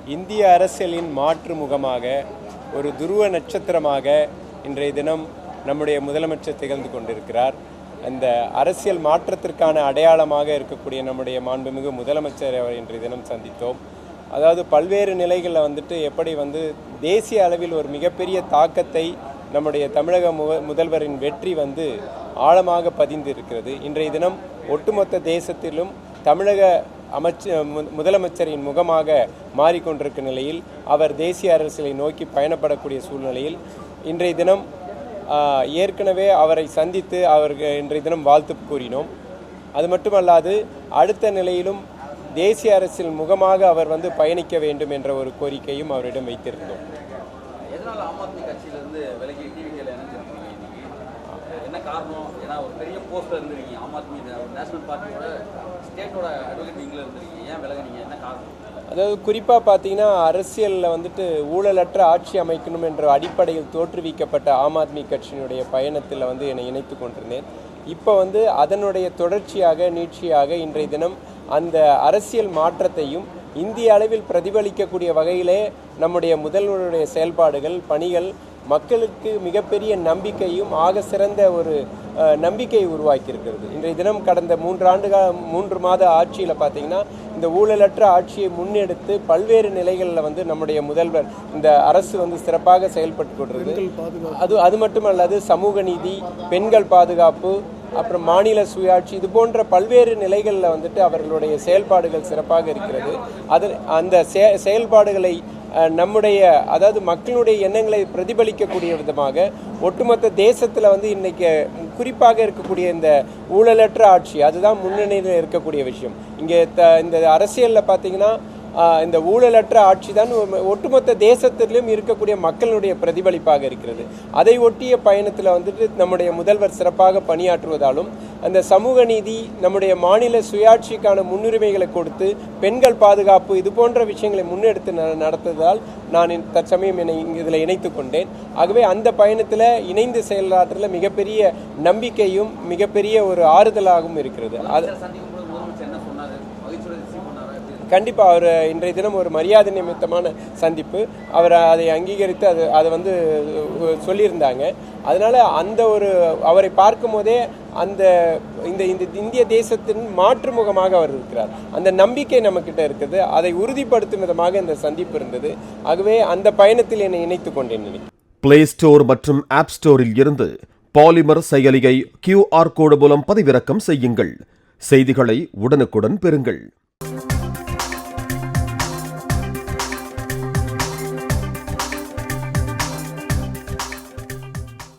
இந்திய அரசியலின் மாற்று முகமாக ஒரு துருவ நட்சத்திரமாக இன்றைய தினம் நம்முடைய முதலமைச்சர் திகழ்ந்து கொண்டிருக்கிறார். அந்த அரசியல் மாற்றத்திற்கான அடையாளமாக இருக்கக்கூடிய நம்முடைய மாண்புமிகு முதலமைச்சர் இன்றைய தினம் சந்தித்தோம். அதாவது பல்வேறு நிலைகளில் எப்படி தேசிய அளவில் ஒரு மிகப்பெரிய தாக்கத்தை நம்முடைய தமிழக முதல்வரின் வெற்றி ஆழமாக பதிந்திருக்கிறது. இன்றைய தினம் ஒட்டுமொத்த தேசத்திலும் தமிழக முதலமைச்சரின் முகமாக மாறிக்கொண்டிருக்கும் நிலையில் அவர் தேசிய அரசியலை நோக்கி பயணப்படக்கூடிய சூழ்நிலையில் இன்றைய தினம் ஏற்கனவே அவரை சந்தித்து அவருக்கு இன்றைய தினம் வாழ்த்து கூறினோம். அது மட்டுமல்லாது அடுத்த நிலையிலும் தேசிய அரசியல் முகமாக அவர் பயணிக்க வேண்டும் என்ற ஒரு கோரிக்கையும் அவரிடம் வைத்திருந்தோம். என்ன காரணம்? ஏன்னா ஒரு பெரிய போஸ்ட்ல இருந்திருக்கீங்க, ஆம் ஆத்மி நேஷனல் பார்ட்டியோட ஸ்டேட்டோட அட்வொகேட் நீங்களும் இருந்திருக்கீங்க, ஏன் விலகுனீங்க? என்ன காரணம்? அதாவது குறிப்பாக பார்த்தீங்கன்னா அரசியலில் ஊழலற்ற ஆட்சி அமைக்கணும் என்ற அடிப்படையில் தோற்றுவிக்கப்பட்ட ஆம் ஆத்மி கட்சியினுடைய பயணத்தில் என்னை இணைத்து கொண்டிருந்தேன். இப்போ அதனுடைய தொடர்ச்சியாக நீட்சியாக இன்றைய தினம் அந்த அரசியல் மாற்றத்தையும் இந்திய அளவில் பிரதிபலிக்கக்கூடிய வகையிலே நம்முடைய முதல்வருடைய செயல்பாடுகள் பணிகள் மக்களுக்கு மிகப்பெரிய நம்பிக்கையும் ஆக சிறந்த ஒரு நம்பிக்கையை உருவாக்கியிருக்கிறது. இன்றைய தினம் கடந்த 3 மாத ஆட்சியில் பார்த்தீங்கன்னா இந்த ஊழலற்ற ஆட்சியை முன்னெடுத்து பல்வேறு நிலைகளில் நம்முடைய முதல்வர் இந்த அரசு சிறப்பாக செயல்பட்டு கொண்டிருக்கிறது. அது மட்டுமல்லாது சமூக நீதி, பெண்கள் பாதுகாப்பு, அப்புறம் மாநில சுயாட்சி, இது போன்ற பல்வேறு நிலைகளில் அவர்களுடைய செயல்பாடுகள் சிறப்பாக இருக்கிறது. அந்த செயல்பாடுகளை அதாவது மக்களுடைய எண்ணங்களை பிரதிபலிக்கக்கூடிய விதமாக ஒட்டுமொத்த தேசத்தில் இன்னைக்கு குறிப்பாக இருக்கக்கூடிய இந்த ஊழலற்ற ஆட்சி அதுதான் முன்னணியில் இருக்கக்கூடிய விஷயம். இங்கே இந்த அரசியலில் பார்த்தீங்கன்னா இந்த ஊழலற்ற ஆட்சி தான் ஒட்டுமொத்த தேசத்திலும் இருக்கக்கூடிய மக்களுடைய பிரதிபலிப்பாக இருக்கிறது. அதை ஒட்டிய பயணத்தில் நம்முடைய முதல்வர் சிறப்பாக பணியாற்றுவதாலும் அந்த சமூக நீதி, நம்முடைய மாநில சுயாட்சிக்கான முன்னுரிமைகளை கொடுத்து பெண்கள் பாதுகாப்பு, இது போன்ற விஷயங்களை முன்னெடுத்து நடத்துவதால் நான் தற்சமயம் இதில் இணைத்து கொண்டேன். ஆகவே அந்த பயணத்தில் இணைந்து செயலாற்றுல மிகப்பெரிய நம்பிக்கையும் மிகப்பெரிய ஒரு ஆறுதலாகவும் இருக்கிறது. கண்டிப்பாக அவர் இன்றைய தினம் ஒரு மரியாதை நிமித்தமான சந்திப்பு, அவர் அதை அங்கீகரித்து அதை சொல்லியிருந்தாங்க. அதனால் அவரை பார்க்கும் போதே இந்த இந்திய தேசத்தின் மாற்று முகமாக அவர் இருக்கிறார். அந்த நம்பிக்கை நம்மக்கிட்ட இருக்குது. அதை உறுதிப்படுத்தும் விதமாக இந்த சந்திப்பு இருந்தது. ஆகவே அந்த பயணத்தில் என்னை இணைத்துக் கொண்டேன். பிளே ஸ்டோர் மற்றும் ஆப் ஸ்டோரில் இருந்து பாலிமர் செயலியை QR கோடு மூலம் பதிவிறக்கம் செய்யுங்கள். செய்திகளை உடனுக்குடன் பெறுங்கள்.